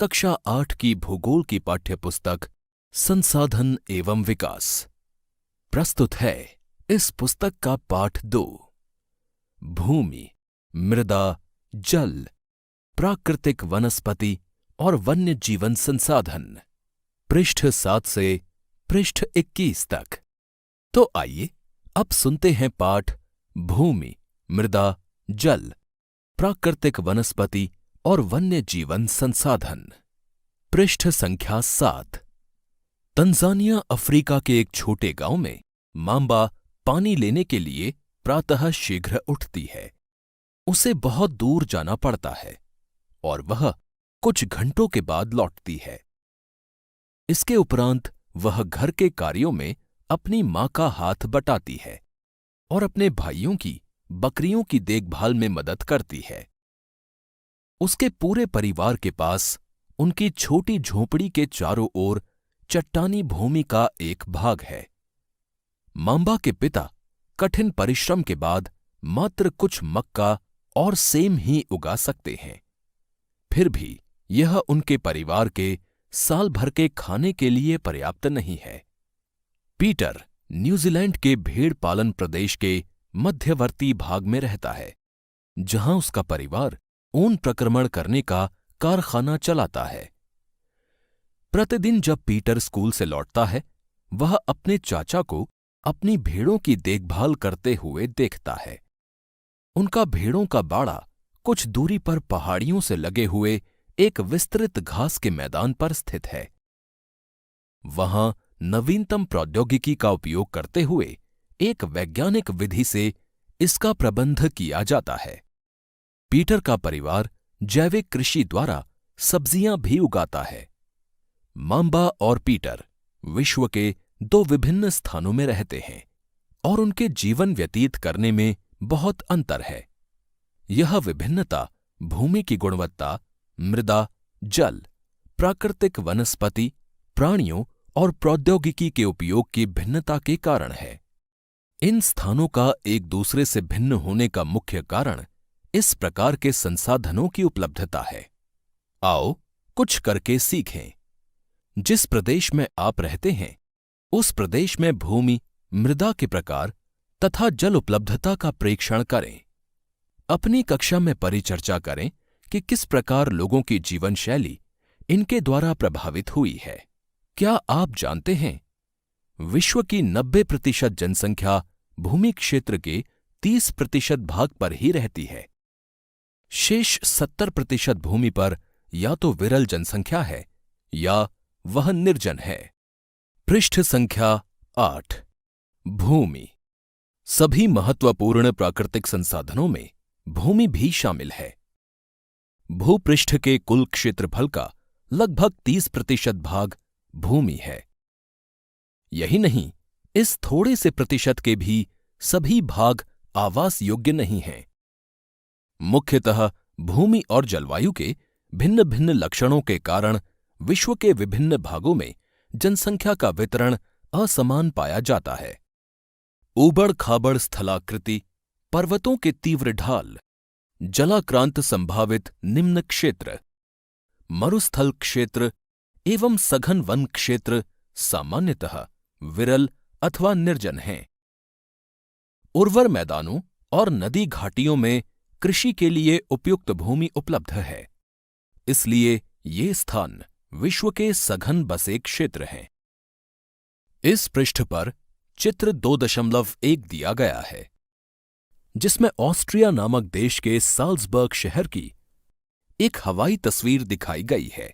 कक्षा 8 की भूगोल की पाठ्यपुस्तक संसाधन एवं विकास प्रस्तुत है। इस पुस्तक का पाठ 2 भूमि, मृदा, जल, प्राकृतिक वनस्पति और वन्य जीवन संसाधन, पृष्ठ 7 से पृष्ठ 21 तक। तो आइए अब सुनते हैं पाठ भूमि, मृदा, जल, प्राकृतिक वनस्पति और वन्य जीवन संसाधन। पृष्ठ संख्या 7। तंजानिया अफ्रीका के एक छोटे गांव में मांबा पानी लेने के लिए प्रातः शीघ्र उठती है। उसे बहुत दूर जाना पड़ता है और वह कुछ घंटों के बाद लौटती है। इसके उपरांत वह घर के कार्यों में अपनी मां का हाथ बटाती है और अपने भाइयों की बकरियों की देखभाल में मदद करती है। उसके पूरे परिवार के पास उनकी छोटी झोंपड़ी के चारों ओर चट्टानी भूमि का एक भाग है। मांबा के पिता कठिन परिश्रम के बाद मात्र कुछ मक्का और सेम ही उगा सकते हैं। फिर भी यह उनके परिवार के साल भर के खाने के लिए पर्याप्त नहीं है। पीटर न्यूजीलैंड के भेड़ पालन प्रदेश के मध्यवर्ती भाग में रहता है, जहां उसका परिवार ऊन प्रक्रमण करने का कारखाना चलाता है। प्रतिदिन जब पीटर स्कूल से लौटता है, वह अपने चाचा को अपनी भेड़ों की देखभाल करते हुए देखता है। उनका भेड़ों का बाड़ा कुछ दूरी पर पहाड़ियों से लगे हुए एक विस्तृत घास के मैदान पर स्थित है। वहां नवीनतम प्रौद्योगिकी का उपयोग करते हुए एक वैज्ञानिक विधि से इसका प्रबंध किया जाता है। पीटर का परिवार जैविक कृषि द्वारा सब्जियां भी उगाता है। मांबा और पीटर विश्व के 2 विभिन्न स्थानों में रहते हैं और उनके जीवन व्यतीत करने में बहुत अंतर है। यह विभिन्नता भूमि की गुणवत्ता, मृदा, जल, प्राकृतिक वनस्पति, प्राणियों और प्रौद्योगिकी के उपयोग की भिन्नता के कारण है। इन स्थानों का एक दूसरे से भिन्न होने का मुख्य कारण इस प्रकार के संसाधनों की उपलब्धता है। आओ कुछ करके सीखें। जिस प्रदेश में आप रहते हैं, उस प्रदेश में भूमि, मृदा के प्रकार तथा जल उपलब्धता का प्रेक्षण करें। अपनी कक्षा में परिचर्चा करें कि किस प्रकार लोगों की जीवन शैली इनके द्वारा प्रभावित हुई है। क्या आप जानते हैं, विश्व की 90% जनसंख्या भूमि क्षेत्र के 30% भाग पर ही रहती है। शेष 70% भूमि पर या तो विरल जनसंख्या है या वह निर्जन है। पृष्ठ संख्या 8। भूमि। सभी महत्वपूर्ण प्राकृतिक संसाधनों में भूमि भी शामिल है। भूपृष्ठ के कुल क्षेत्रफल का लगभग 30% भाग भूमि है। यही नहीं, इस थोड़े से प्रतिशत के भी सभी भाग आवास योग्य नहीं हैं। मुख्यतः भूमि और जलवायु के भिन्न भिन्न लक्षणों के कारण विश्व के विभिन्न भागों में जनसंख्या का वितरण असमान पाया जाता है। ऊबड़ खाबड़ स्थलाकृति, पर्वतों के तीव्र ढाल, जलाक्रांत संभावित निम्न क्षेत्र, मरुस्थल क्षेत्र एवं सघन वन क्षेत्र सामान्यतः विरल अथवा निर्जन हैं। उर्वर मैदानों और नदी घाटियों में कृषि के लिए उपयुक्त भूमि उपलब्ध है, इसलिए ये स्थान विश्व के सघन बसे क्षेत्र हैं। इस पृष्ठ पर चित्र 2.1 दिया गया है, जिसमें ऑस्ट्रिया नामक देश के साल्जबर्ग शहर की एक हवाई तस्वीर दिखाई गई है,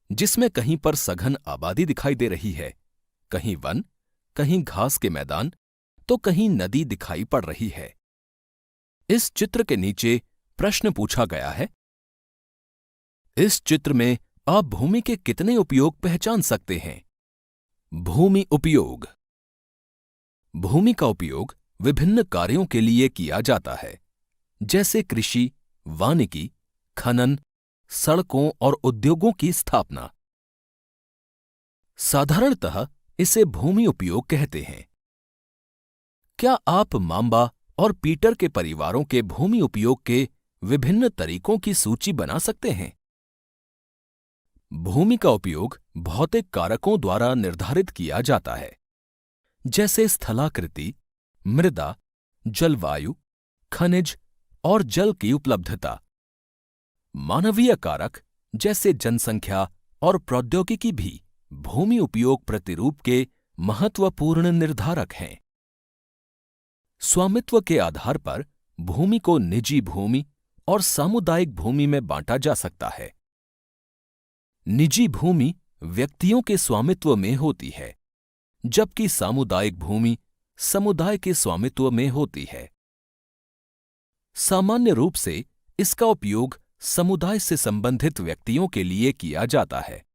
जिसमें कहीं पर सघन आबादी दिखाई दे रही है, कहीं वन, कहीं घास के मैदान, तो कहीं नदी दिखाई पड़ रही है। इस चित्र के नीचे प्रश्न पूछा गया है, इस चित्र में आप भूमि के कितने उपयोग पहचान सकते हैं? भूमि उपयोग। भूमि का उपयोग विभिन्न कार्यों के लिए किया जाता है, जैसे कृषि, वानिकी, खनन, सड़कों और उद्योगों की स्थापना। साधारणतः इसे भूमि उपयोग कहते हैं। क्या आप मांबा और पीटर के परिवारों के भूमि उपयोग के विभिन्न तरीकों की सूची बना सकते हैं? भूमि का उपयोग भौतिक कारकों द्वारा निर्धारित किया जाता है, जैसे स्थलाकृति, मृदा, जलवायु, खनिज और जल की उपलब्धता। मानवीय कारक जैसे जनसंख्या और प्रौद्योगिकी भी भूमि उपयोग प्रतिरूप के महत्वपूर्ण निर्धारक हैं। स्वामित्व के आधार पर भूमि को निजी भूमि और सामुदायिक भूमि में बांटा जा सकता है। निजी भूमि व्यक्तियों के स्वामित्व में होती है, जबकि सामुदायिक भूमि समुदाय के स्वामित्व में होती है। सामान्य रूप से इसका उपयोग समुदाय से संबंधित व्यक्तियों के लिए किया जाता है,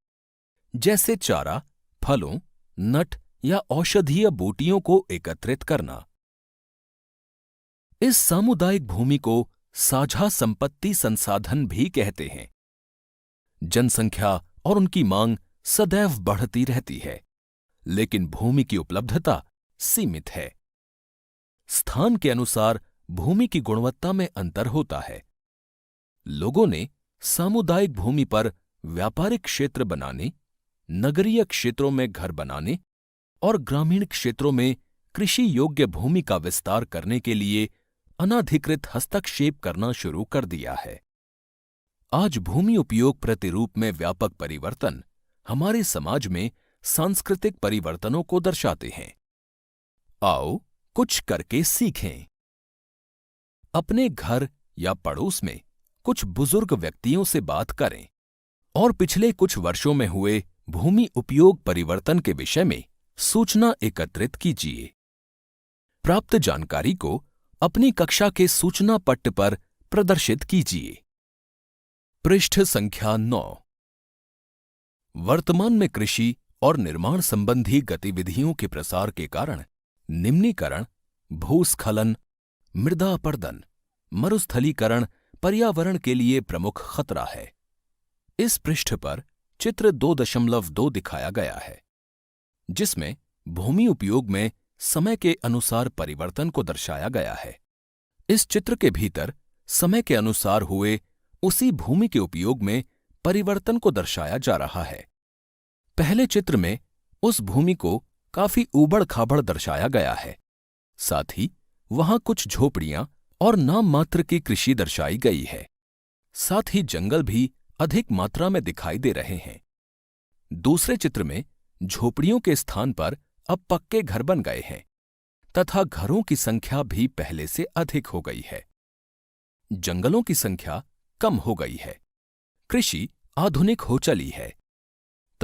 जैसे चारा, फलों, नट या औषधीय बूटियों को एकत्रित करना। इस सामुदायिक भूमि को साझा संपत्ति संसाधन भी कहते हैं। जनसंख्या और उनकी मांग सदैव बढ़ती रहती है, लेकिन भूमि की उपलब्धता सीमित है। स्थान के अनुसार भूमि की गुणवत्ता में अंतर होता है। लोगों ने सामुदायिक भूमि पर व्यापारिक क्षेत्र बनाने, नगरीय क्षेत्रों में घर बनाने और ग्रामीण क्षेत्रों में कृषि योग्य भूमि का विस्तार करने के लिए अनाधिकृत हस्तक्षेप करना शुरू कर दिया है। आज भूमि उपयोग प्रतिरूप में व्यापक परिवर्तन हमारे समाज में सांस्कृतिक परिवर्तनों को दर्शाते हैं। आओ कुछ करके सीखें। अपने घर या पड़ोस में कुछ बुजुर्ग व्यक्तियों से बात करें और पिछले कुछ वर्षों में हुए भूमि उपयोग परिवर्तन के विषय में सूचना एकत्रित कीजिए। प्राप्त जानकारी को अपनी कक्षा के सूचना पट्ट पर प्रदर्शित कीजिए। पृष्ठ संख्या 9। वर्तमान में कृषि और निर्माण संबंधी गतिविधियों के प्रसार के कारण निम्नीकरण, भूस्खलन, मृदा अपरदन, मरुस्थलीकरण पर्यावरण के लिए प्रमुख खतरा है। इस पृष्ठ पर चित्र 2.2 दिखाया गया है, जिसमें भूमि उपयोग में समय के अनुसार परिवर्तन को दर्शाया गया है। इस चित्र के भीतर समय के अनुसार हुए उसी भूमि के उपयोग में परिवर्तन को दर्शाया जा रहा है। पहले चित्र में उस भूमि को काफी ऊबड़-खाबड़ दर्शाया गया है। साथ ही वहां कुछ झोपड़ियां और नाम मात्र की कृषि दर्शाई गई है। साथ ही जंगल भी अधिक मात्रा में दिखाई दे रहे हैं। दूसरे चित्र में झोपड़ियों के स्थान पर अब पक्के घर बन गए हैं तथा घरों की संख्या भी पहले से अधिक हो गई है। जंगलों की संख्या कम हो गई है। कृषि आधुनिक हो चली है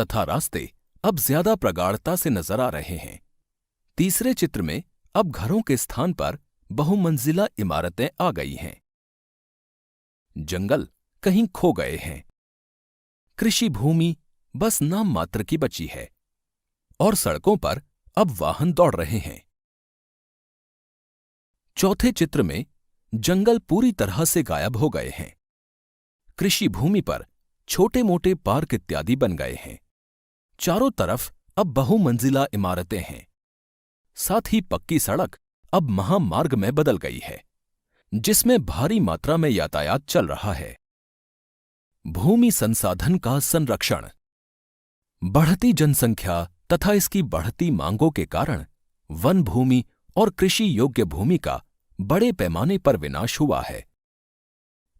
तथा रास्ते अब ज्यादा प्रगाढ़ता से नजर आ रहे हैं। तीसरे चित्र में अब घरों के स्थान पर बहुमंजिला इमारतें आ गई हैं। जंगल कहीं खो गए हैं। कृषि भूमि बस नाम मात्र की बची है और सड़कों पर अब वाहन दौड़ रहे हैं। चौथे चित्र में जंगल पूरी तरह से गायब हो गए हैं। कृषि भूमि पर छोटे मोटे पार्क इत्यादि बन गए हैं। चारों तरफ अब बहुमंजिला इमारतें हैं। साथ ही पक्की सड़क अब महामार्ग में बदल गई है, जिसमें भारी मात्रा में यातायात चल रहा है। भूमि संसाधन का संरक्षण। बढ़ती जनसंख्या तथा इसकी बढ़ती मांगों के कारण वन भूमि और कृषि योग्य भूमि का बड़े पैमाने पर विनाश हुआ है।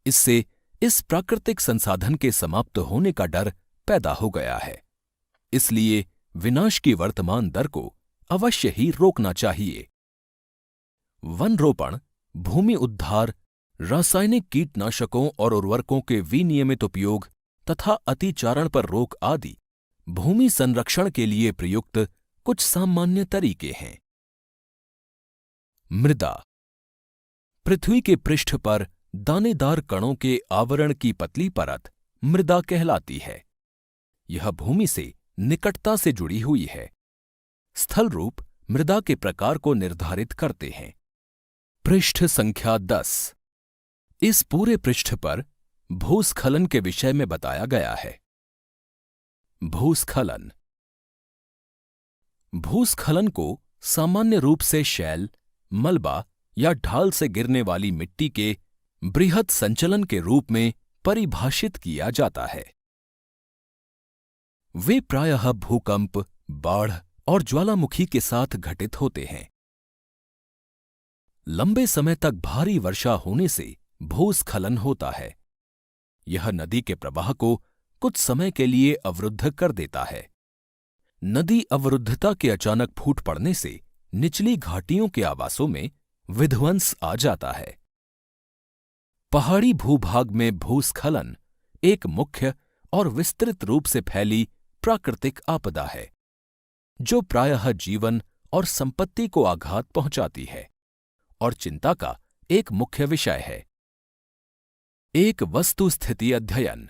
इससे इस प्राकृतिक संसाधन के समाप्त होने का डर पैदा हो गया है। इसलिए विनाश की वर्तमान दर को अवश्य ही रोकना चाहिए। वन रोपण, भूमि उद्धार, रासायनिक कीटनाशकों और उर्वरकों के विनियमित उपयोग तथा अतिचारण पर रोक आदि भूमि संरक्षण के लिए प्रयुक्त कुछ सामान्य तरीके हैं। मृदा। पृथ्वी के पृष्ठ पर दानेदार कणों के आवरण की पतली परत मृदा कहलाती है। यह भूमि से निकटता से जुड़ी हुई है। स्थल रूप मृदा के प्रकार को निर्धारित करते हैं। पृष्ठ संख्या 10। इस पूरे पृष्ठ पर भूस्खलन के विषय में बताया गया है। भूस्खलन। भूस्खलन को सामान्य रूप से शैल, मलबा या ढाल से गिरने वाली मिट्टी के बृहद संचलन के रूप में परिभाषित किया जाता है। वे प्रायः भूकंप, बाढ़ और ज्वालामुखी के साथ घटित होते हैं। लंबे समय तक भारी वर्षा होने से भूस्खलन होता है। यह नदी के प्रवाह को कुछ समय के लिए अवरुद्ध कर देता है। नदी अवरुद्धता के अचानक फूट पड़ने से निचली घाटियों के आवासों में विध्वंस आ जाता है। पहाड़ी भूभाग में भूस्खलन एक मुख्य और विस्तृत रूप से फैली प्राकृतिक आपदा है, जो प्रायः जीवन और संपत्ति को आघात पहुंचाती है और चिंता का एक मुख्य विषय है। एक वस्तुस्थिति अध्ययन।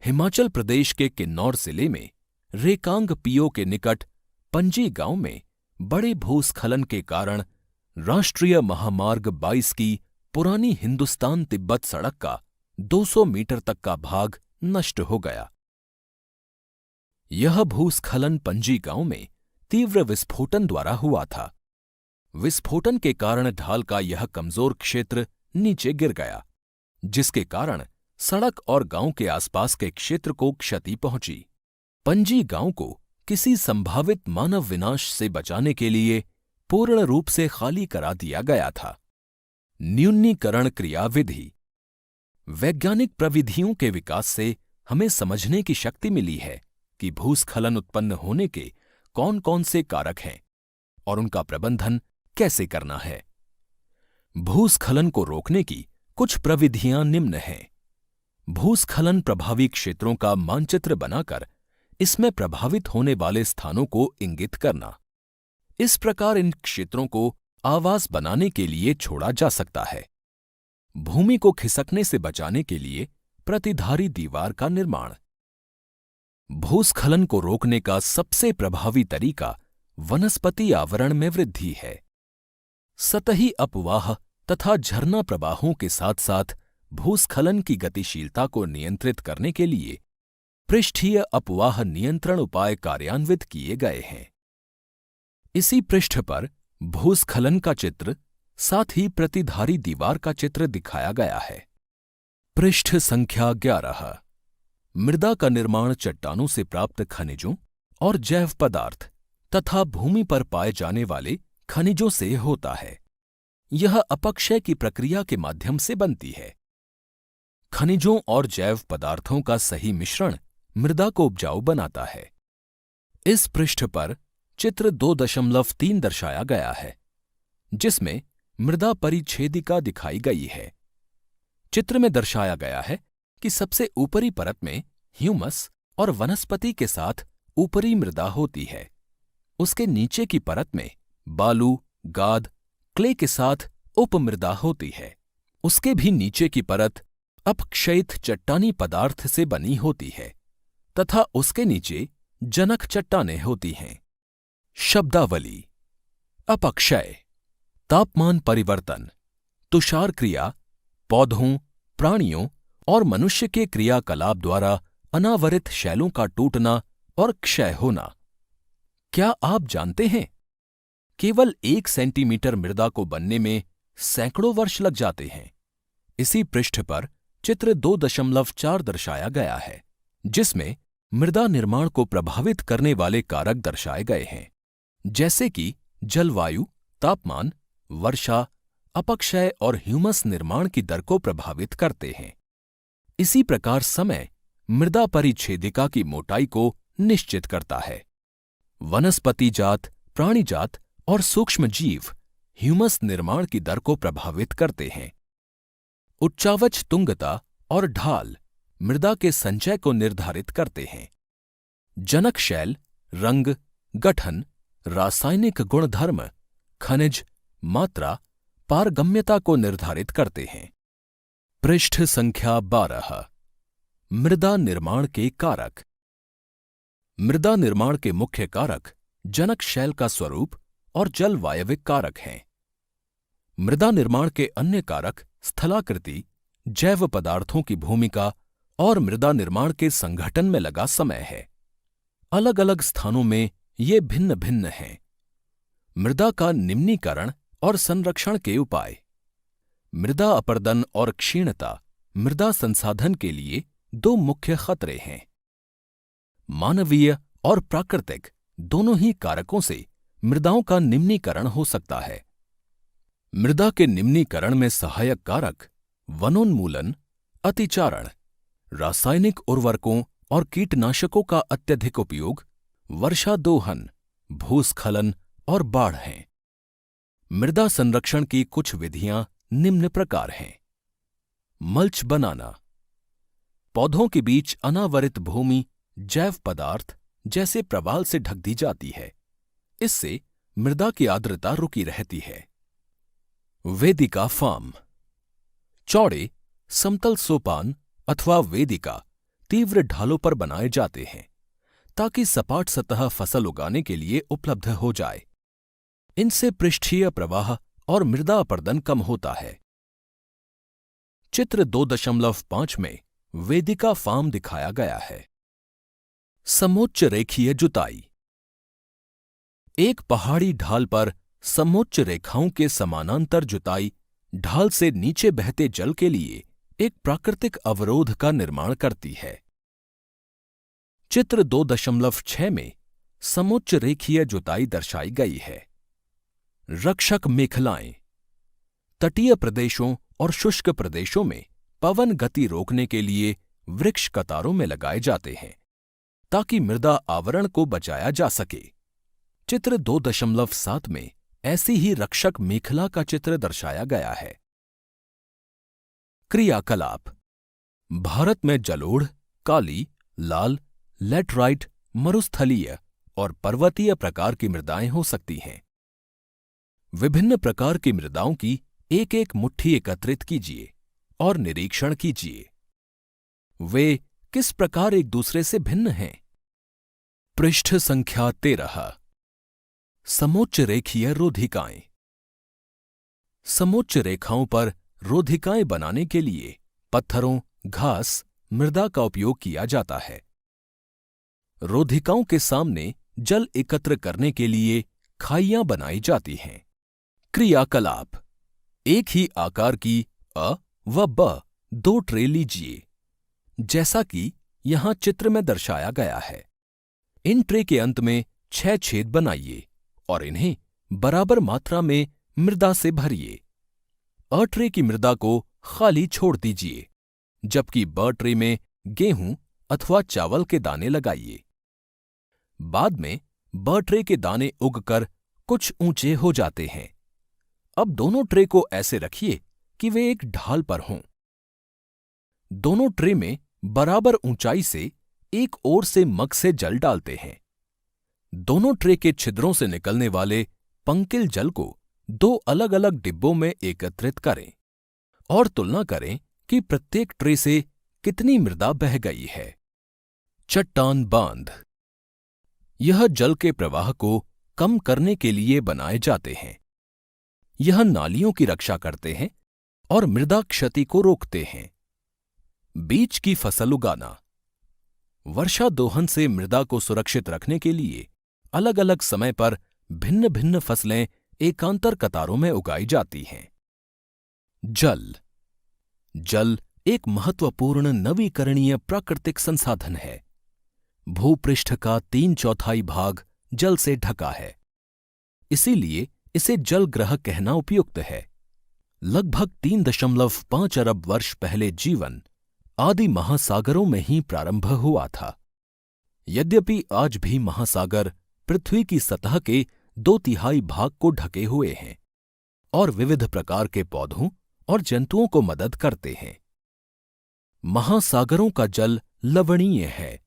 हिमाचल प्रदेश के किन्नौर जिले में रेकांग पिओ के निकट पंजी गांव में बड़े भूस्खलन के कारण राष्ट्रीय महामार्ग 22 की पुरानी हिंदुस्तान तिब्बत सड़क का 200 मीटर तक का भाग नष्ट हो गया। यह भूस्खलन पंजी गांव में तीव्र विस्फोटन द्वारा हुआ था। विस्फोटन के कारण ढाल का यह कमजोर क्षेत्र नीचे गिर गया, जिसके कारण सड़क और गांव के आसपास के क्षेत्र को क्षति पहुंची। पंजी गांव को किसी संभावित मानव विनाश से बचाने के लिए पूर्ण रूप से खाली करा दिया गया था। न्यूनीकरण क्रियाविधि। वैज्ञानिक प्रविधियों के विकास से हमें समझने की शक्ति मिली है कि भूस्खलन उत्पन्न होने के कौन कौन से कारक हैं और उनका प्रबंधन कैसे करना है। भूस्खलन को रोकने की कुछ प्रविधियां निम्न हैं। भूस्खलन प्रभावी क्षेत्रों का मानचित्र बनाकर इसमें प्रभावित होने वाले स्थानों को इंगित करना। इस प्रकार इन क्षेत्रों को आवास बनाने के लिए छोड़ा जा सकता है। भूमि को खिसकने से बचाने के लिए प्रतिधारी दीवार का निर्माण। भूस्खलन को रोकने का सबसे प्रभावी तरीका वनस्पति आवरण में वृद्धि है। सतही अपवाह तथा झरना प्रवाहों के साथ साथ भूस्खलन की गतिशीलता को नियंत्रित करने के लिए पृष्ठीय अपवाह नियंत्रण उपाय कार्यान्वित किए गए हैं। इसी पृष्ठ पर भूस्खलन का चित्र साथ ही प्रतिधारी दीवार का चित्र दिखाया गया है। पृष्ठ संख्या 11। मृदा का निर्माण चट्टानों से प्राप्त खनिजों और जैव पदार्थ तथा भूमि पर पाए जाने वाले खनिजों से होता है। यह अपक्षय की प्रक्रिया के माध्यम से बनती है। खनिजों और जैव पदार्थों का सही मिश्रण मृदा को उपजाऊ बनाता है। इस पृष्ठ पर चित्र 2.3 दर्शाया गया है, जिसमें मृदा परिच्छेदिका दिखाई गई है। चित्र में दर्शाया गया है कि सबसे ऊपरी परत में ह्यूमस और वनस्पति के साथ ऊपरी मृदा होती है। उसके नीचे की परत में बालू, गाद, क्ले के साथ उपमृदा होती है। उसके भी नीचे की परत अपक्षयित चट्टानी पदार्थ से बनी होती है तथा उसके नीचे जनक चट्टानें होती हैं। शब्दावली। अपक्षय, तापमान परिवर्तन, तुषार क्रिया, पौधों, प्राणियों और मनुष्य के क्रियाकलाप द्वारा अनावरित शैलों का टूटना और क्षय होना। क्या आप जानते हैं, केवल 1 सेंटीमीटर मृदा को बनने में सैकड़ों वर्ष लग जाते हैं। इसी पृष्ठ पर चित्र 2.4 दर्शाया गया है, जिसमें मृदा निर्माण को प्रभावित करने वाले कारक दर्शाए गए हैं, जैसे कि जलवायु, तापमान, वर्षा, अपक्षय और ह्यूमस निर्माण की दर को प्रभावित करते हैं। इसी प्रकार समय मृदा परिच्छेदिका की मोटाई को निश्चित करता है। वनस्पति जात, प्राणी जात और सूक्ष्म जीव ह्यूमस निर्माण की दर को प्रभावित करते हैं। उच्चावच तुंगता और ढाल मृदा के संचय को निर्धारित करते हैं। जनक शैल रंग, गठन, रासायनिक गुणधर्म, खनिज, मात्रा, पारगम्यता को निर्धारित करते हैं। पृष्ठ संख्या 12। मृदा निर्माण के कारक। मृदा निर्माण के मुख्य कारक जनक शैल का स्वरूप और जलवायविक कारक हैं। मृदा निर्माण के अन्य कारक स्थलाकृति, जैव पदार्थों की भूमिका और मृदा निर्माण के संगठन में लगा समय है। अलग अलग स्थानों में ये भिन्न भिन्न हैं। मृदा का निम्नीकरण और संरक्षण के उपाय। मृदा अपरदन और क्षीणता मृदा संसाधन के लिए 2 मुख्य खतरे हैं। मानवीय और प्राकृतिक दोनों ही कारकों से मृदाओं का निम्नीकरण हो सकता है। मृदा के निम्नीकरण में सहायक कारक वनोन्मूलन, अतिचारण, रासायनिक उर्वरकों और कीटनाशकों का अत्यधिक उपयोग, वर्षा दोहन, भूस्खलन और बाढ़ हैं। मृदा संरक्षण की कुछ विधियां निम्न प्रकार हैं। मल्च बनाना। पौधों के बीच अनावरित भूमि जैव पदार्थ जैसे प्रवाल से ढक दी जाती है। इससे मृदा की आर्द्रता रुकी रहती है। वेदिका फार्म। चौड़े समतल सोपान अथवा वेदिका तीव्र ढालों पर बनाए जाते हैं ताकि सपाट सतह फसल उगाने के लिए उपलब्ध हो जाए। इनसे पृष्ठीय प्रवाह और मृदा अपर्दन कम होता है। चित्र 2.5 में वेदिका फार्म दिखाया गया है। समोच्च रेखीय जुताई। एक पहाड़ी ढाल पर समोच्च रेखाओं के समानांतर जुताई ढाल से नीचे बहते जल के लिए एक प्राकृतिक अवरोध का निर्माण करती है। चित्र 2.6 में समोच्च रेखीय जुताई दर्शाई गई है। रक्षक मेखलाएं। तटीय प्रदेशों और शुष्क प्रदेशों में पवन गति रोकने के लिए वृक्ष कतारों में लगाए जाते हैं ताकि मृदा आवरण को बचाया जा सके। चित्र 2.7 में ऐसी ही रक्षक मेखला का चित्र दर्शाया गया है। क्रियाकलाप। भारत में जलोढ़, काली, लाल, लैटराइट, मरुस्थलीय और पर्वतीय प्रकार की मृदाएं हो सकती हैं। विभिन्न प्रकार की मृदाओं की एक एक मुट्ठी एकत्रित कीजिए और निरीक्षण कीजिए। वे किस प्रकार एक दूसरे से भिन्न हैं? पृष्ठ संख्या 13। समोच्च रेखीय रोधिकाएं। समोच्च रेखाओं पर रोधिकाएं बनाने के लिए पत्थरों, घास, मृदा का उपयोग किया जाता है। रोधिकाओं के सामने जल एकत्र करने के लिए खाइयां बनाई जाती हैं। क्रियाकलाप। एक ही आकार की अ व ब 2 ट्रे लीजिए, जैसा कि यहां चित्र में दर्शाया गया है। इन ट्रे के अंत में 6 छेद बनाइए और इन्हें बराबर मात्रा में मृदा से भरिए। अ ट्रे की मृदा को खाली छोड़ दीजिए, जबकि ब ट्रे में गेहूं अथवा चावल के दाने लगाइए। बाद में ब ट्रे के दाने उगकर कुछ ऊंचे हो जाते हैं। अब दोनों ट्रे को ऐसे रखिए कि वे एक ढाल पर हों। दोनों ट्रे में बराबर ऊंचाई से एक ओर से मग से जल डालते हैं। दोनों ट्रे के छिद्रों से निकलने वाले पंकिल जल को 2 अलग अलग डिब्बों में एकत्रित करें और तुलना करें कि प्रत्येक ट्रे से कितनी मृदा बह गई है। चट्टान बांध। यह जल के प्रवाह को कम करने के लिए बनाए जाते हैं। यह नालियों की रक्षा करते हैं और मृदा क्षति को रोकते हैं। बीज की फसल उगाना। वर्षा दोहन से मृदा को सुरक्षित रखने के लिए अलग अलग समय पर भिन्न भिन्न फसलें एकांतर कतारों में उगाई जाती हैं। जल। जल एक महत्वपूर्ण नवीकरणीय प्राकृतिक संसाधन है। भूपृष्ठ का 3/4 भाग जल से ढका है, इसीलिए इसे जलग्रह कहना उपयुक्त है। लगभग 3.5 अरब वर्ष पहले जीवन आदि महासागरों में ही प्रारंभ हुआ था। यद्यपि आज भी महासागर पृथ्वी की सतह के 2/3 भाग को ढके हुए हैं और विविध प्रकार के पौधों और जंतुओं को मदद करते हैं। महासागरों का जल लवणीय है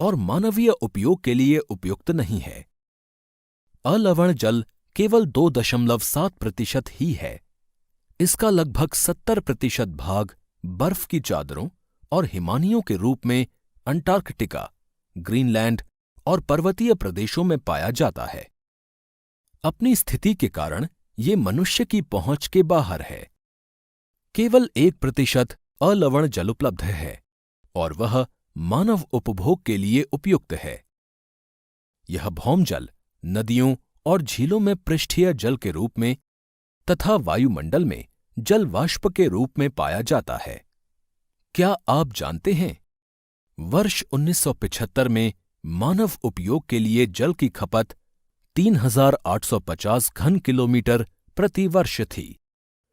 और मानवीय उपयोग के लिए उपयुक्त नहीं है। अलवण जल केवल 2.7% ही है। इसका लगभग 70% भाग बर्फ की चादरों और हिमानियों के रूप में अंटार्कटिका, ग्रीनलैंड और पर्वतीय प्रदेशों में पाया जाता है। अपनी स्थिति के कारण ये मनुष्य की पहुंच के बाहर है। केवल 1% अलवण जल उपलब्ध है और वह मानव उपभोग के लिए उपयुक्त है। यह भौमजल नदियों और झीलों में पृष्ठीय जल के रूप में तथा वायुमंडल में जल वाष्प के रूप में पाया जाता है। क्या आप जानते हैं? वर्ष 1975 में मानव उपयोग के लिए जल की खपत 3,850 घन किलोमीटर प्रति वर्ष थी,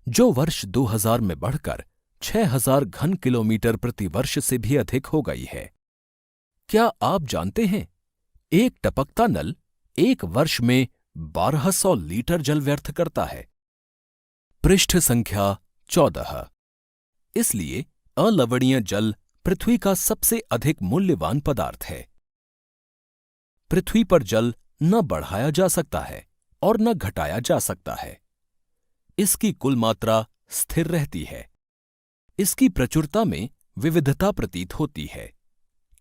जो वर्ष 2000 में बढ़कर 6,000 घन किलोमीटर प्रति वर्ष से भी अधिक हो गई है। क्या आप जानते हैं, एक टपकता नल एक वर्ष में 1200 लीटर जल व्यर्थ करता है। पृष्ठ संख्या 14। इसलिए अलवणीय जल पृथ्वी का सबसे अधिक मूल्यवान पदार्थ है। पृथ्वी पर जल न बढ़ाया जा सकता है और न घटाया जा सकता है। इसकी कुल मात्रा स्थिर रहती है। इसकी प्रचुरता में विविधता प्रतीत होती है,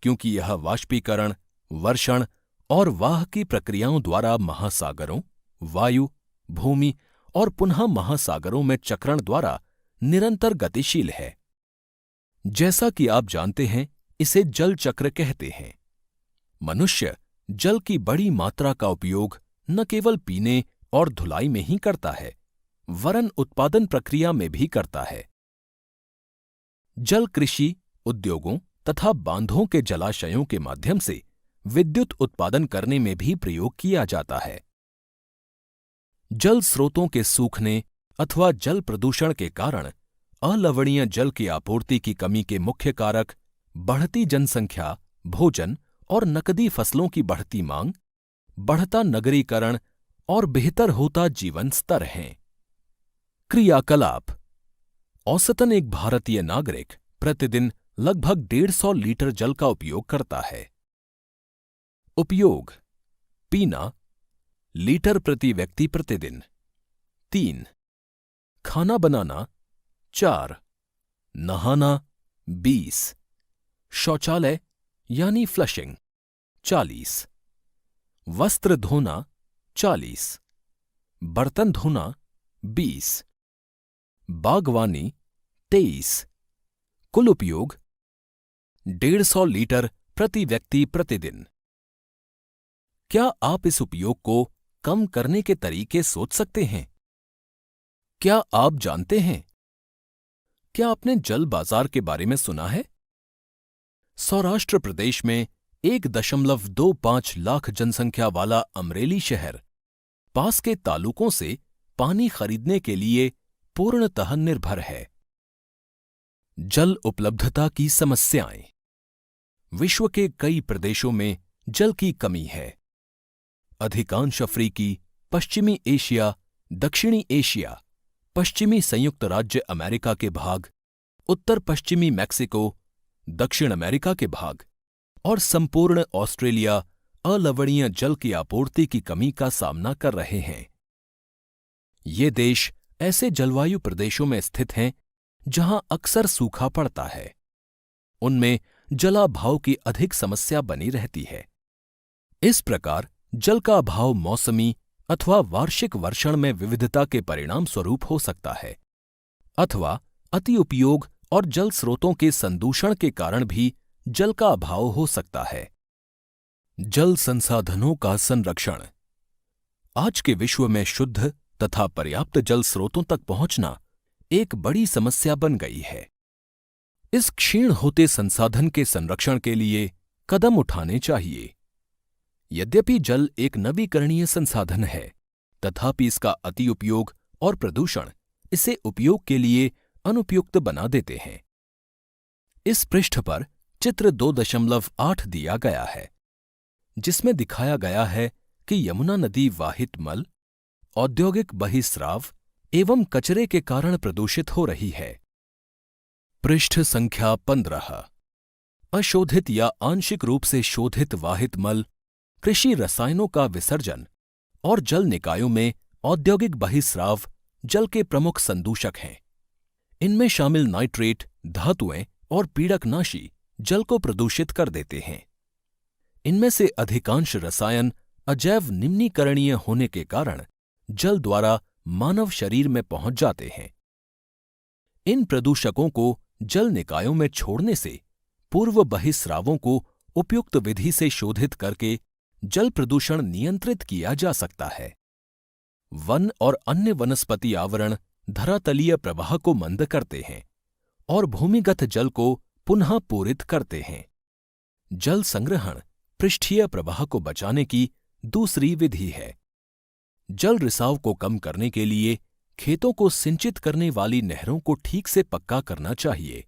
क्योंकि यह वाष्पीकरण, वर्षण और वाह की प्रक्रियाओं द्वारा महासागरों, वायु, भूमि और पुनः महासागरों में चक्रण द्वारा निरंतर गतिशील है। जैसा कि आप जानते हैं, इसे जल चक्र कहते हैं। मनुष्य जल की बड़ी मात्रा का उपयोग न केवल पीने और धुलाई में ही करता है, वरन उत्पादन प्रक्रिया में भी करता है। जल कृषि, उद्योगों तथा बांधों के जलाशयों के माध्यम से विद्युत उत्पादन करने में भी प्रयोग किया जाता है। जल स्रोतों के सूखने अथवा जल प्रदूषण के कारण अलवणीय जल की आपूर्ति की कमी के मुख्य कारक बढ़ती जनसंख्या, भोजन और नकदी फसलों की बढ़ती मांग, बढ़ता नगरीकरण और बेहतर होता जीवन स्तर हैं। क्रियाकलाप। औसतन एक भारतीय नागरिक प्रतिदिन लगभग 150 लीटर जल का उपयोग करता है। उपयोग: पीना लीटर प्रति व्यक्ति प्रतिदिन 3, खाना बनाना 4, नहाना 20, शौचालय यानी फ्लशिंग 40, वस्त्र धोना 40, बर्तन धोना 20, बागवानी 23। कुल उपयोग 150 लीटर प्रति व्यक्ति प्रतिदिन। क्या आप इस उपयोग को कम करने के तरीके सोच सकते हैं? क्या आप जानते हैं? क्या आपने जल बाजार के बारे में सुना है? सौराष्ट्र प्रदेश में 1.25 लाख जनसंख्या वाला अमरेली शहर पास के तालुकों से पानी खरीदने के लिए पूर्णतः निर्भर है। जल उपलब्धता की समस्याएं। विश्व के कई प्रदेशों में जल की कमी है। अधिकांश अफ्रीकी, पश्चिमी एशिया, दक्षिणी एशिया, पश्चिमी संयुक्त राज्य अमेरिका के भाग, उत्तर पश्चिमी मैक्सिको, दक्षिण अमेरिका के भाग और संपूर्ण ऑस्ट्रेलिया अलवणीय जल की आपूर्ति की कमी का सामना कर रहे हैं। ये देश ऐसे जलवायु प्रदेशों में स्थित हैं जहां अक्सर सूखा पड़ता है। उनमें जलाभाव की अधिक समस्या बनी रहती है। इस प्रकार जल का अभाव मौसमी अथवा वार्षिक वर्षण में विविधता के परिणाम स्वरूप हो सकता है, अथवा अति उपयोग और जल स्रोतों के संदूषण के कारण भी जल का अभाव हो सकता है। जल संसाधनों का संरक्षण। आज के विश्व में शुद्ध तथा पर्याप्त जल स्रोतों तक पहुंचना एक बड़ी समस्या बन गई है। इस क्षीण होते संसाधन के संरक्षण के लिए कदम उठाने चाहिए। यद्यपि जल एक नवीकरणीय संसाधन है, तथापि इसका अति उपयोग और प्रदूषण इसे उपयोग के लिए अनुपयुक्त बना देते हैं। इस पृष्ठ पर चित्र 2.8 दिया गया है, जिसमें दिखाया गया है कि यमुना नदी वाहित मल, औद्योगिक बहिस्राव एवं कचरे के कारण प्रदूषित हो रही है। पृष्ठ संख्या 15। अशोधित या आंशिक रूप से शोधित वाहित मल, कृषि रसायनों का विसर्जन और जल निकायों में औद्योगिक बहिस्राव जल के प्रमुख संदूषक हैं। इनमें शामिल नाइट्रेट, धातुएं और पीड़कनाशी जल को प्रदूषित कर देते हैं। इनमें से अधिकांश रसायन अजैव निम्नीकरणीय होने के कारण जल द्वारा मानव शरीर में पहुंच जाते हैं। इन प्रदूषकों को जल निकायों में छोड़ने से पूर्व बहिस्रावों को उपयुक्त विधि से शोधित करके जल प्रदूषण नियंत्रित किया जा सकता है। वन और अन्य वनस्पति आवरण धरातलीय प्रवाह को मंद करते हैं और भूमिगत जल को पुनः पूरित करते हैं। जल संग्रहण पृष्ठीय प्रवाह को बचाने की दूसरी विधि है। जल रिसाव को कम करने के लिए खेतों को सिंचित करने वाली नहरों को ठीक से पक्का करना चाहिए।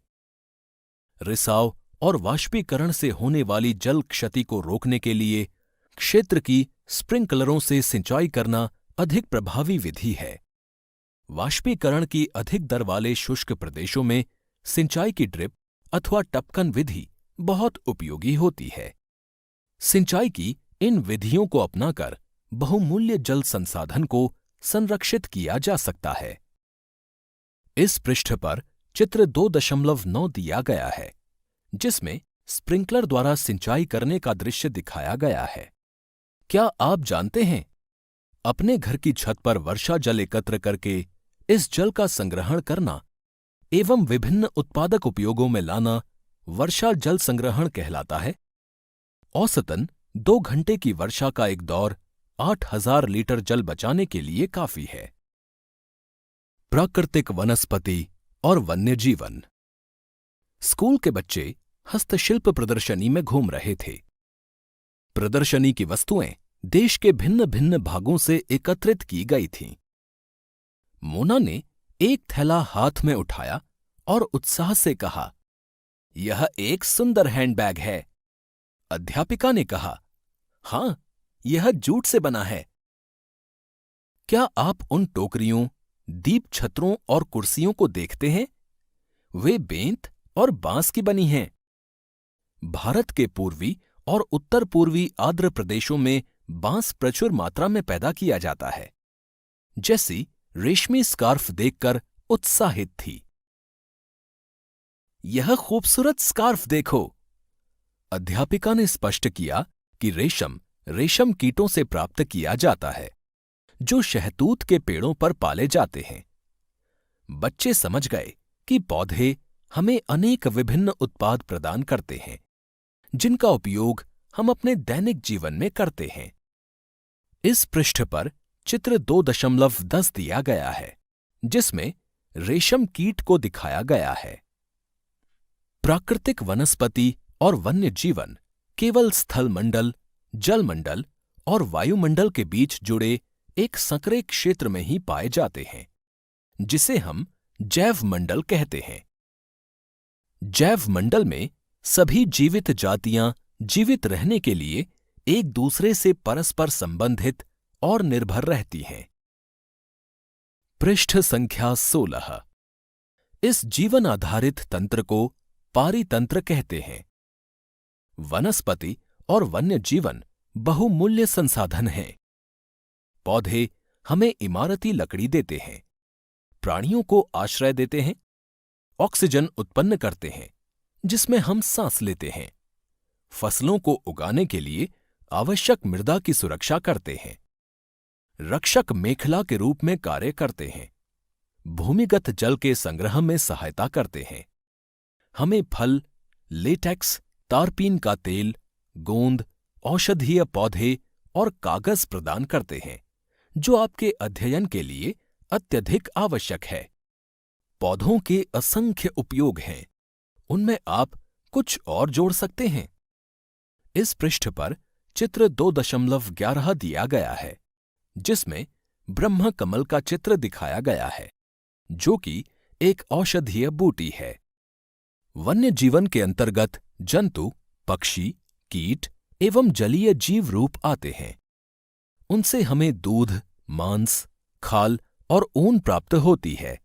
रिसाव और वाष्पीकरण से होने वाली जल क्षति को रोकने के लिए क्षेत्र की स्प्रिंकलरों से सिंचाई करना अधिक प्रभावी विधि है। वाष्पीकरण की अधिक दर वाले शुष्क प्रदेशों में सिंचाई की ड्रिप अथवा टपकन विधि बहुत उपयोगी होती है। सिंचाई की इन विधियों को अपनाकर बहुमूल्य जल संसाधन को संरक्षित किया जा सकता है। इस पृष्ठ पर चित्र 2.9 दिया गया है, जिसमें स्प्रिंकलर द्वारा सिंचाई करने का दृश्य दिखाया गया है। क्या आप जानते हैं, अपने घर की छत पर वर्षा जल एकत्र करके इस जल का संग्रहण करना एवं विभिन्न उत्पादक उपयोगों में लाना वर्षा जल संग्रहण कहलाता है। औसतन 2 घंटे की वर्षा का एक दौर 8000 लीटर जल बचाने के लिए काफी है। प्राकृतिक वनस्पति और वन्य जीवन। स्कूल के बच्चे हस्तशिल्प प्रदर्शनी में घूम रहे थे। प्रदर्शनी की वस्तुएं देश के भिन्न भिन्न भागों से एकत्रित की गई थीं। मोना ने एक थैला हाथ में उठाया और उत्साह से कहा, यह एक सुंदर हैंडबैग है। अध्यापिका ने कहा, हां, यह जूट से बना है। क्या आप उन टोकरियों, दीप छत्रों और कुर्सियों को देखते हैं? वे बेंत और बांस की बनी हैं। भारत के पूर्वी और उत्तर पूर्वी आर्द्र प्रदेशों में बांस प्रचुर मात्रा में पैदा किया जाता है। जैसी रेशमी स्कार्फ देखकर उत्साहित थी। यह खूबसूरत स्कार्फ देखो। अध्यापिका ने स्पष्ट किया कि रेशम कीटों से प्राप्त किया जाता है, जो शहतूत के पेड़ों पर पाले जाते हैं। बच्चे समझ गए कि पौधे हमें अनेक विभिन्न उत्पाद प्रदान करते हैं, जिनका उपयोग हम अपने दैनिक जीवन में करते हैं। इस पृष्ठ पर चित्र 2.10 दिया गया है, जिसमें रेशम कीट को दिखाया गया है। प्राकृतिक वनस्पति और वन्य जीवन केवल स्थल मंडल, जल मंडल और वायुमंडल के बीच जुड़े एक संकरे क्षेत्र में ही पाए जाते हैं, जिसे हम जैव मंडल कहते हैं। जैव मंडल में सभी जीवित जातियां जीवित रहने के लिए एक दूसरे से परस्पर संबंधित और निर्भर रहती हैं। पृष्ठ संख्या 16। इस जीवन आधारित तंत्र को पारितंत्र कहते हैं। वनस्पति और वन्य जीवन बहुमूल्य संसाधन हैं। पौधे हमें इमारती लकड़ी देते हैं, प्राणियों को आश्रय देते हैं, ऑक्सीजन उत्पन्न करते हैं जिसमें हम सांस लेते हैं, फसलों को उगाने के लिए आवश्यक मृदा की सुरक्षा करते हैं, रक्षक मेखला के रूप में कार्य करते हैं, भूमिगत जल के संग्रह में सहायता करते हैं, हमें फल, लेटेक्स, तारपीन का तेल, गोंद, औषधीय पौधे और कागज प्रदान करते हैं, जो आपके अध्ययन के लिए अत्यधिक आवश्यक है। पौधों के असंख्य उपयोग हैं, उनमें आप कुछ और जोड़ सकते हैं। इस पृष्ठ पर चित्र 2.11 दिया गया है, जिसमें ब्रह्म कमल का चित्र दिखाया गया है, जो कि एक औषधीय बूटी है। वन्य जीवन के अंतर्गत जंतु, पक्षी, कीट एवं जलीय जीव रूप आते हैं। उनसे हमें दूध, मांस, खाल और ऊन प्राप्त होती है।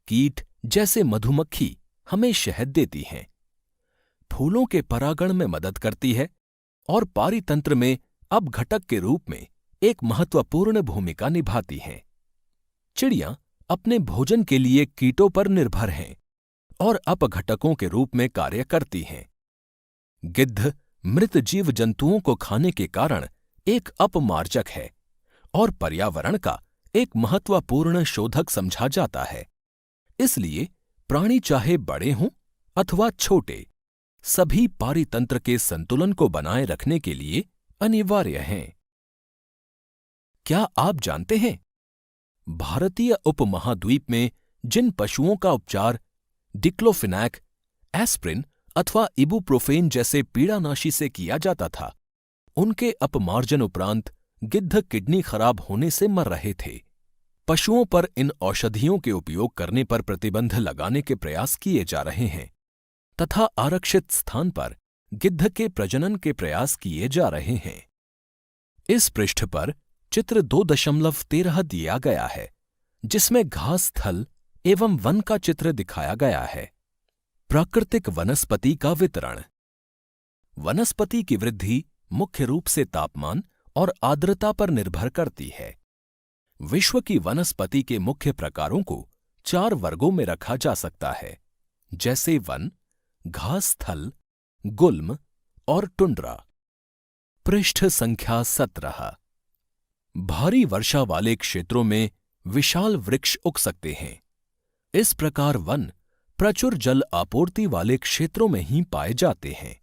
कीट जैसे मधुमक्खी हमें शहद देती हैं, फूलों के परागण में मदद करती है और पारितंत्र में अपघटक के रूप में एक महत्वपूर्ण भूमिका निभाती हैं। चिड़ियां अपने भोजन के लिए कीटों पर निर्भर हैं और अपघटकों के रूप में कार्य करती हैं। गिद्ध मृत जीव जंतुओं को खाने के कारण एक अपमार्जक है और पर्यावरण का एक महत्वपूर्ण शोधक समझा जाता है। इसलिए प्राणी चाहे बड़े हों अथवा छोटे, सभी पारितंत्र के संतुलन को बनाए रखने के लिए अनिवार्य हैं। क्या आप जानते हैं, भारतीय उपमहाद्वीप में जिन पशुओं का उपचार डिक्लोफिनैक, एस्प्रिन अथवा इबुप्रोफेन जैसे पीड़ानाशी से किया जाता था, उनके अपमार्जन उपरांत गिद्ध किडनी खराब होने से मर रहे थे। पशुओं पर इन औषधियों के उपयोग करने पर प्रतिबंध लगाने के प्रयास किए जा रहे हैं तथा आरक्षित स्थान पर गिद्ध के प्रजनन के प्रयास किए जा रहे हैं। इस पृष्ठ पर चित्र 2.13 दिया गया है, जिसमें घास थल एवं वन का चित्र दिखाया गया है। प्राकृतिक वनस्पति का वितरण। वनस्पति की वृद्धि मुख्य रूप से तापमान और आर्द्रता पर निर्भर करती है। विश्व की वनस्पति के मुख्य प्रकारों को 4 वर्गों में रखा जा सकता है, जैसे वन, घास थल, गुल्म और टुंड्रा। पृष्ठ संख्या 17। भारी वर्षा वाले क्षेत्रों में विशाल वृक्ष उग सकते हैं। इस प्रकार वन प्रचुर जल आपूर्ति वाले क्षेत्रों में ही पाए जाते हैं।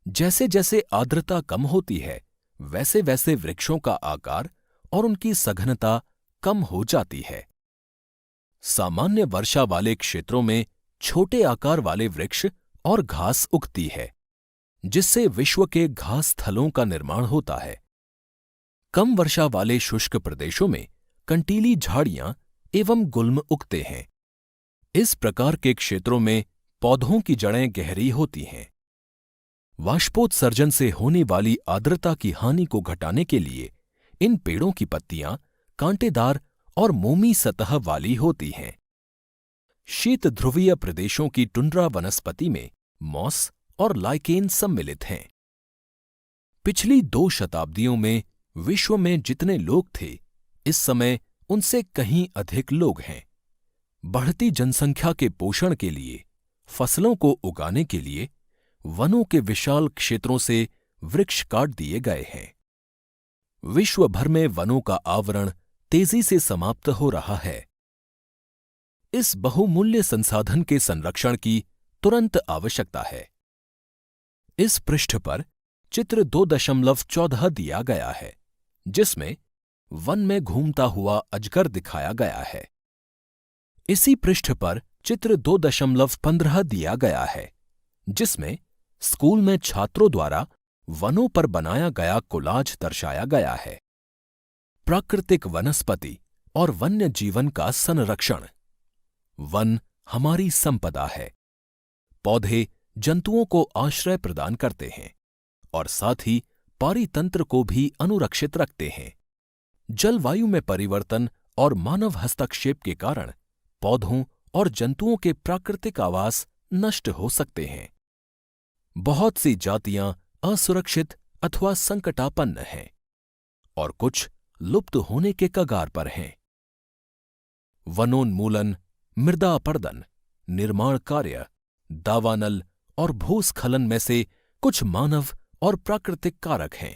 जैसे जैसे आर्द्रता कम होती है, वैसे वैसे वृक्षों का आकार और उनकी सघनता कम हो जाती है। सामान्य वर्षा वाले क्षेत्रों में छोटे आकार वाले वृक्ष और घास उगती है, जिससे विश्व के घास थलों का निर्माण होता है। कम वर्षा वाले शुष्क प्रदेशों में कंटीली झाड़ियां एवं गुल्म उगते हैं। इस प्रकार के क्षेत्रों में पौधों की जड़ें गहरी होती हैं। वाष्पोत्सर्जन से होने वाली आर्द्रता की हानि को घटाने के लिए इन पेड़ों की पत्तियां कांटेदार और मोमी सतह वाली होती हैं। शीत ध्रुवीय प्रदेशों की टुंड्रा वनस्पति में मॉस और लाइकेन सम्मिलित हैं। पिछली 2 शताब्दियों में विश्व में जितने लोग थे, इस समय उनसे कहीं अधिक लोग हैं। बढ़ती जनसंख्या के पोषण के लिए, फसलों को उगाने के लिए वनों के विशाल क्षेत्रों से वृक्ष काट दिए गए हैं। विश्व भर में वनों का आवरण तेजी से समाप्त हो रहा है। इस बहुमूल्य संसाधन के संरक्षण की तुरंत आवश्यकता है। इस पृष्ठ पर चित्र 2.14 दिया गया है, जिसमें वन में घूमता हुआ अजगर दिखाया गया है। इसी पृष्ठ पर चित्र 2.15 दिया गया है, जिसमें स्कूल में छात्रों द्वारा वनों पर बनाया गया कोलाज दर्शाया गया है। प्राकृतिक वनस्पति और वन्य जीवन का संरक्षण। वन हमारी संपदा है। पौधे जंतुओं को आश्रय प्रदान करते हैं और साथ ही पारितंत्र को भी अनुरक्षित रखते हैं। जलवायु में परिवर्तन और मानव हस्तक्षेप के कारण पौधों और जंतुओं के प्राकृतिक आवास नष्ट हो सकते हैं। बहुत सी जातियां असुरक्षित अथवा संकटापन्न हैं और कुछ लुप्त होने के कगार पर हैं। वनोन्मूलन, मृदा अपरदन, निर्माण कार्य, दावानल और भूस्खलन में से कुछ मानव और प्राकृतिक कारक हैं,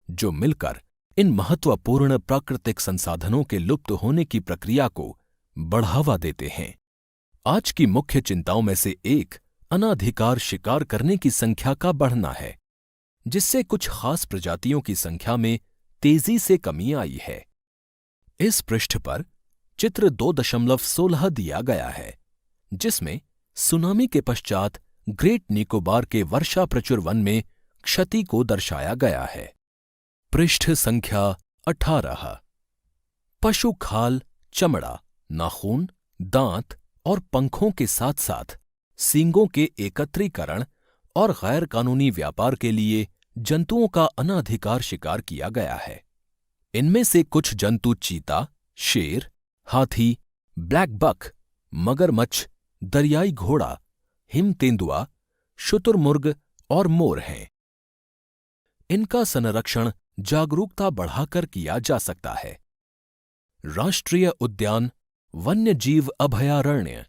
जो मिलकर इन महत्वपूर्ण प्राकृतिक संसाधनों के लुप्त होने की प्रक्रिया को बढ़ावा देते हैं। आज की मुख्य चिंताओं में से एक अनाधिकार शिकार करने की संख्या का बढ़ना है, जिससे कुछ खास प्रजातियों की संख्या में तेजी से कमी आई है। इस पृष्ठ पर चित्र 2.16 दिया गया है, जिसमें सुनामी के पश्चात ग्रेट निकोबार के वर्षा प्रचुर वन में क्षति को दर्शाया गया है। पृष्ठ संख्या 18। पशु खाल, चमड़ा, नाखून, दांत और पंखों के साथ साथ सींगों के एकत्रीकरण और गैर कानूनी व्यापार के लिए जंतुओं का अनाधिकार शिकार किया गया है। इनमें से कुछ जंतु चीता, शेर, हाथी, ब्लैक बक, मगरमच्छ, दरियाई घोड़ा, हिम तेंदुआ, शुतुरमुर्ग और मोर हैं। इनका संरक्षण जागरूकता बढ़ाकर किया जा सकता है। राष्ट्रीय उद्यान, वन्य जीव अभयारण्य,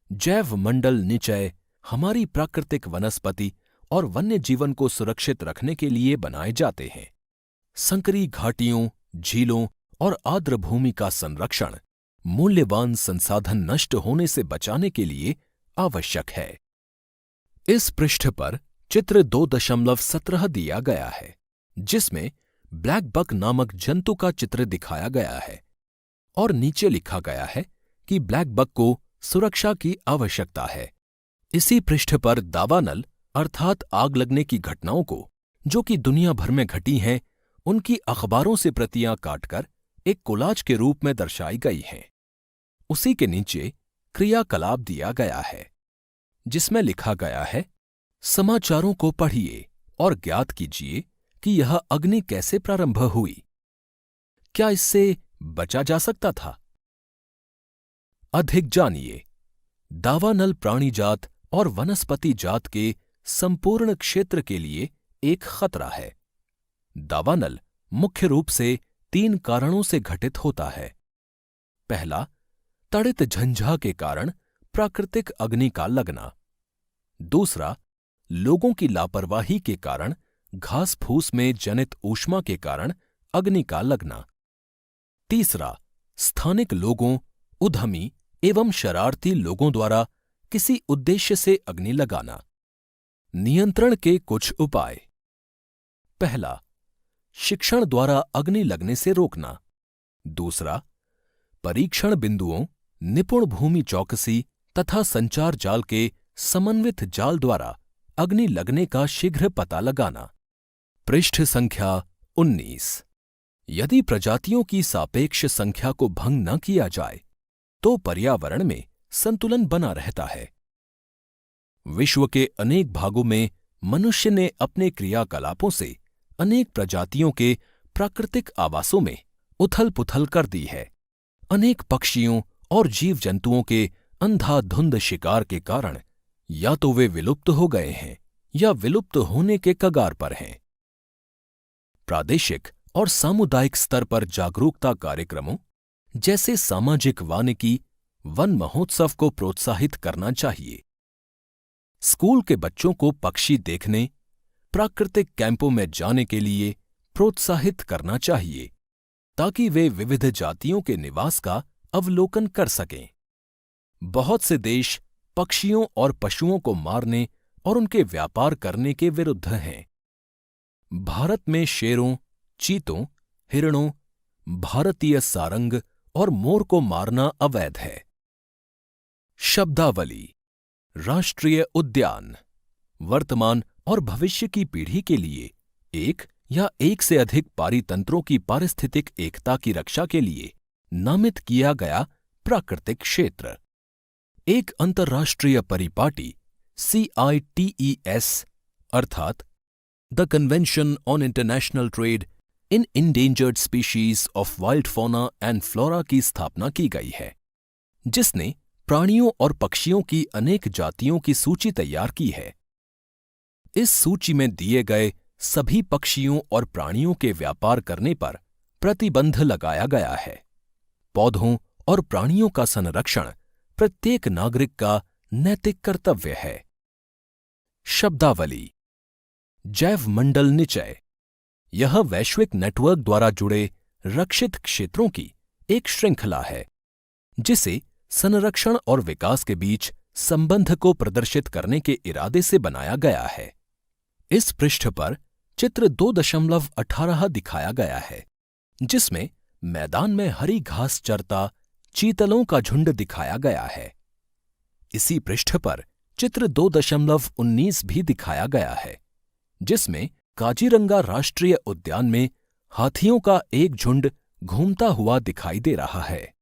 जैव मंडल निचय हमारी प्राकृतिक वनस्पति और वन्य जीवन को सुरक्षित रखने के लिए बनाए जाते हैं। संकरी घाटियों, झीलों और आर्द्र भूमि का संरक्षण मूल्यवान संसाधन नष्ट होने से बचाने के लिए आवश्यक है। इस पृष्ठ पर चित्र 2.17 दिया गया है, जिसमें ब्लैक बक नामक जंतु का चित्र दिखाया गया है और नीचे लिखा गया है कि ब्लैक बक को सुरक्षा की आवश्यकता है। इसी पृष्ठ पर दावानल अर्थात आग लगने की घटनाओं को जो कि दुनिया भर में घटी हैं, उनकी अखबारों से प्रतियां काटकर एक कोलाज के रूप में दर्शाई गई हैं। उसी के नीचे क्रियाकलाप दिया गया है, जिसमें लिखा गया है, समाचारों को पढ़िए और ज्ञात कीजिए कि यह अग्नि कैसे प्रारंभ हुई। क्या इससे बचा जा सकता था? अधिक जानिए। दावानल प्राणी जात और वनस्पति जात के संपूर्ण क्षेत्र के लिए एक खतरा है। दावानल मुख्य रूप से 3 कारणों से घटित होता है। पहला, तड़ित झंझा के कारण प्राकृतिक अग्नि का लगना। दूसरा, लोगों की लापरवाही के कारण घास फूस में जनित ऊष्मा के कारण अग्नि का लगना। तीसरा, स्थानिक लोगों, उद्यमी एवं शरारती लोगों द्वारा किसी उद्देश्य से अग्नि लगाना। नियंत्रण के कुछ उपाय। पहला, शिक्षण द्वारा अग्नि लगने से रोकना। दूसरा, परीक्षण बिंदुओं, निपुण भूमि चौकसी तथा संचार जाल के समन्वित जाल द्वारा अग्नि लगने का शीघ्र पता लगाना। पृष्ठ संख्या 19। यदि प्रजातियों की सापेक्ष संख्या को भंग न किया जाए तो पर्यावरण में संतुलन बना रहता है। विश्व के अनेक भागों में मनुष्य ने अपने क्रियाकलापों से अनेक प्रजातियों के प्राकृतिक आवासों में उथल पुथल कर दी है। अनेक पक्षियों और जीव जंतुओं के अंधाधुंध शिकार के कारण या तो वे विलुप्त हो गए हैं या विलुप्त होने के कगार पर हैं। प्रादेशिक और सामुदायिक स्तर पर जागरूकता कार्यक्रमों जैसे सामाजिक वानिकी, वन महोत्सव को प्रोत्साहित करना चाहिए। स्कूल के बच्चों को पक्षी देखने, प्राकृतिक कैंपों में जाने के लिए प्रोत्साहित करना चाहिए ताकि वे विविध जातियों के निवास का अवलोकन कर सकें। बहुत से देश पक्षियों और पशुओं को मारने और उनके व्यापार करने के विरुद्ध हैं। भारत में शेरों, चीतों, हिरणों, भारतीय सारंग और मोर को मारना अवैध है। शब्दावली। राष्ट्रीय उद्यान वर्तमान और भविष्य की पीढ़ी के लिए एक या एक से अधिक पारितंत्रों की पारिस्थितिक एकता की रक्षा के लिए नामित किया गया प्राकृतिक क्षेत्र। एक अंतर्राष्ट्रीय परिपाटी CITES अर्थात the convention on international trade in endangered species of wild fauna and flora की स्थापना की गई है, जिसने प्राणियों और पक्षियों की अनेक जातियों की सूची तैयार की है। इस सूची में दिए गए सभी पक्षियों और प्राणियों के व्यापार करने पर प्रतिबंध लगाया गया है। पौधों और प्राणियों का संरक्षण प्रत्येक नागरिक का नैतिक कर्तव्य है। शब्दावली। जैव मंडल निचय। यह वैश्विक नेटवर्क द्वारा जुड़े रक्षित क्षेत्रों की एक श्रृंखला है, जिसे संरक्षण और विकास के बीच संबंध को प्रदर्शित करने के इरादे से बनाया गया है। इस पृष्ठ पर चित्र 2.18 दिखाया गया है, जिसमें मैदान में हरी घास चरता चीतलों का झुंड दिखाया गया है। इसी पृष्ठ पर चित्र 2.19 भी दिखाया गया है, जिसमें काजीरंगा राष्ट्रीय उद्यान में हाथियों का एक झुंड घूमता हुआ दिखाई दे रहा है।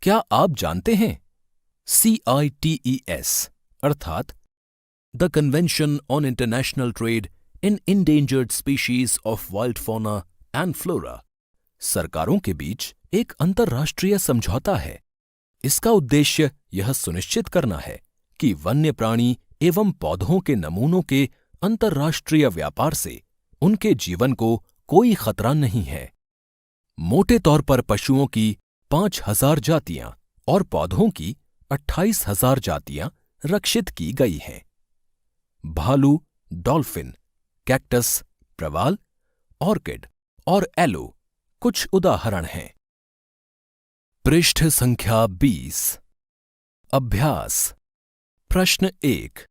क्या आप जानते हैं CITES अर्थात the convention on international trade in endangered species of wild fauna and flora सरकारों के बीच एक अंतर्राष्ट्रीय समझौता है। इसका उद्देश्य यह सुनिश्चित करना है कि वन्य प्राणी एवं पौधों के नमूनों के अंतर्राष्ट्रीय व्यापार से उनके जीवन को कोई खतरा नहीं है। मोटे तौर पर पशुओं की 5,000 जातियां और पौधों की 28,000 जातियां रक्षित की गई हैं। भालू, डॉल्फिन, कैक्टस, प्रवाल, ऑर्किड और एलो कुछ उदाहरण हैं। पृष्ठ संख्या 20। अभ्यास। प्रश्न 1।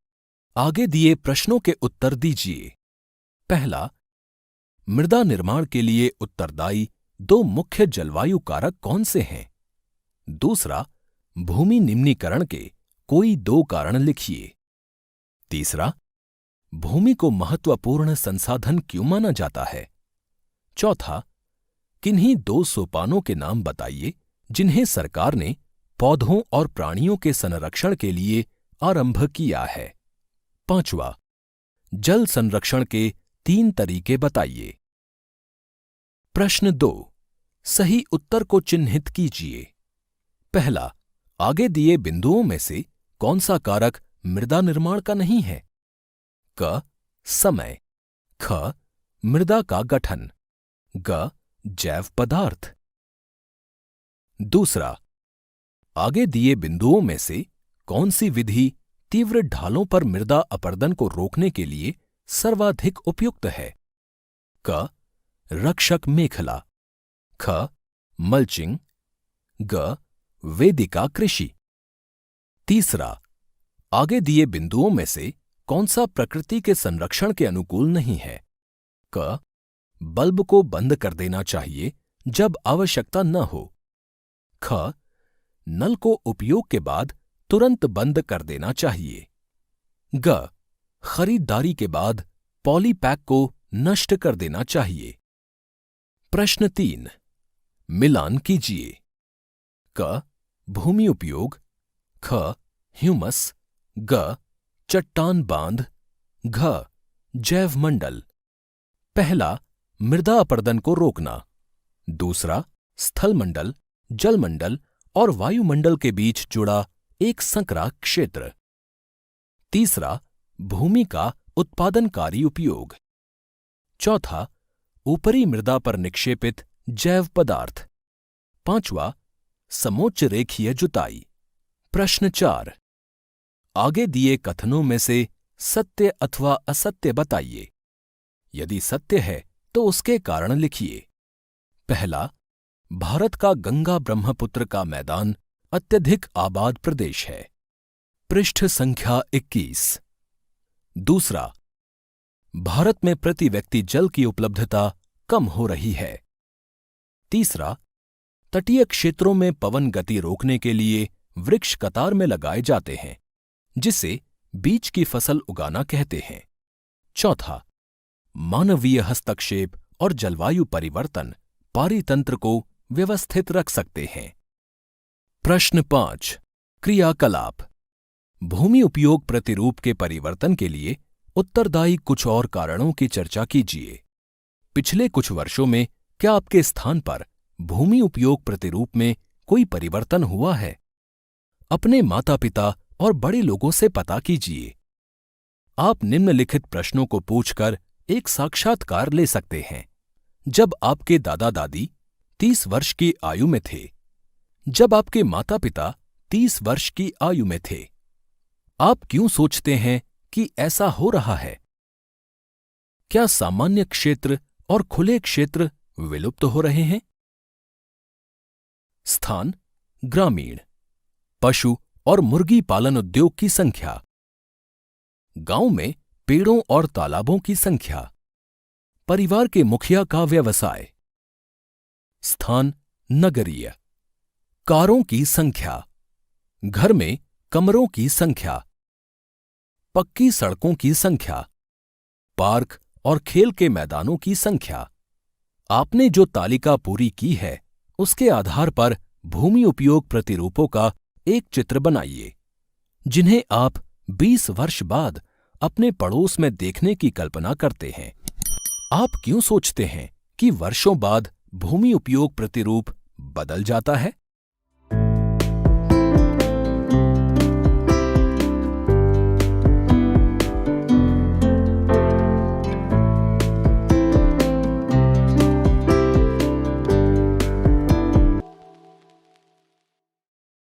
आगे दिए प्रश्नों के उत्तर दीजिए। पहला, मृदा निर्माण के लिए उत्तरदायी 2 मुख्य जलवायु कारक कौन से हैं? दूसरा, भूमि निम्नीकरण के कोई 2 कारण लिखिए। तीसरा, भूमि को महत्वपूर्ण संसाधन क्यों माना जाता है? चौथा, किन्हीं 2 सोपानों के नाम बताइए जिन्हें सरकार ने पौधों और प्राणियों के संरक्षण के लिए आरंभ किया है। पांचवा, जल संरक्षण के 3 तरीके बताइए। प्रश्न 2, सही उत्तर को चिन्हित कीजिए। पहला, आगे दिए बिंदुओं में से कौन सा कारक मृदा निर्माण का नहीं है? क, समय। ख, मृदा का गठन। ग, जैव पदार्थ। दूसरा, आगे दिए बिंदुओं में से कौन सी विधि तीव्र ढालों पर मृदा अपरदन को रोकने के लिए सर्वाधिक उपयुक्त है? क, रक्षक मेखला। ख, मल्चिंग। ग, वेदिका कृषि। तीसरा, आगे दिए बिंदुओं में से कौन सा प्रकृति के संरक्षण के अनुकूल नहीं है? क, बल्ब को बंद कर देना चाहिए जब आवश्यकता न हो। ख, नल को उपयोग के बाद तुरंत बंद कर देना चाहिए। ग, खरीदारी के बाद पॉलीपैक को नष्ट कर देना चाहिए। प्रश्न 3, मिलान कीजिए। क, भूमि उपयोग। ख, ह्यूमस। ग, चट्टान बांध। घ, जैव मंडल। पहला, मृदा अपरदन को रोकना। दूसरा, स्थल मंडल, जल मंडल और वायुमंडल के बीच जुड़ा एक संकरा क्षेत्र। तीसरा, भूमि का उत्पादनकारी उपयोग। चौथा, ऊपरी मृदा पर निक्षेपित जैव पदार्थ। पांचवा, समोच्च रेखीय जुताई। प्रश्न 4, आगे दिए कथनों में से सत्य अथवा असत्य बताइए। यदि सत्य है तो उसके कारण लिखिए। पहला, भारत का गंगा ब्रह्मपुत्र का मैदान अत्यधिक आबाद प्रदेश है। पृष्ठ संख्या 21। दूसरा, भारत में प्रति व्यक्ति जल की उपलब्धता कम हो रही है। तीसरा, तटीय क्षेत्रों में पवन गति रोकने के लिए वृक्ष कतार में लगाए जाते हैं, जिसे बीज की फसल उगाना कहते हैं। चौथा, मानवीय हस्तक्षेप और जलवायु परिवर्तन पारितंत्र को व्यवस्थित रख सकते हैं। प्रश्न 5, क्रियाकलाप। भूमि उपयोग प्रतिरूप के परिवर्तन के लिए उत्तरदायी कुछ और कारणों की चर्चा कीजिए। पिछले कुछ वर्षों में क्या आपके स्थान पर भूमि उपयोग प्रतिरूप में कोई परिवर्तन हुआ है? अपने माता पिता और बड़े लोगों से पता कीजिए। आप निम्नलिखित प्रश्नों को पूछकर एक साक्षात्कार ले सकते हैं। जब आपके दादा दादी 30 वर्ष की आयु में थे, जब आपके माता पिता 30 वर्ष की आयु में थे, आप क्यों सोचते हैं कि ऐसा हो रहा है? क्या सामान्य क्षेत्र और खुले क्षेत्र विलुप्त हो रहे हैं? स्थान, ग्रामीण। पशु और मुर्गी पालन उद्योग की संख्या। गांव में पेड़ों और तालाबों की संख्या। परिवार के मुखिया का व्यवसाय। स्थान, नगरीय। कारों की संख्या। घर में कमरों की संख्या। पक्की सड़कों की संख्या। पार्क और खेल के मैदानों की संख्या। आपने जो तालिका पूरी की है उसके आधार पर भूमि उपयोग प्रतिरूपों का एक चित्र बनाइए, जिन्हें आप 20 वर्ष बाद अपने पड़ोस में देखने की कल्पना करते हैं। आप क्यों सोचते हैं कि वर्षों बाद भूमि उपयोग प्रतिरूप बदल जाता है?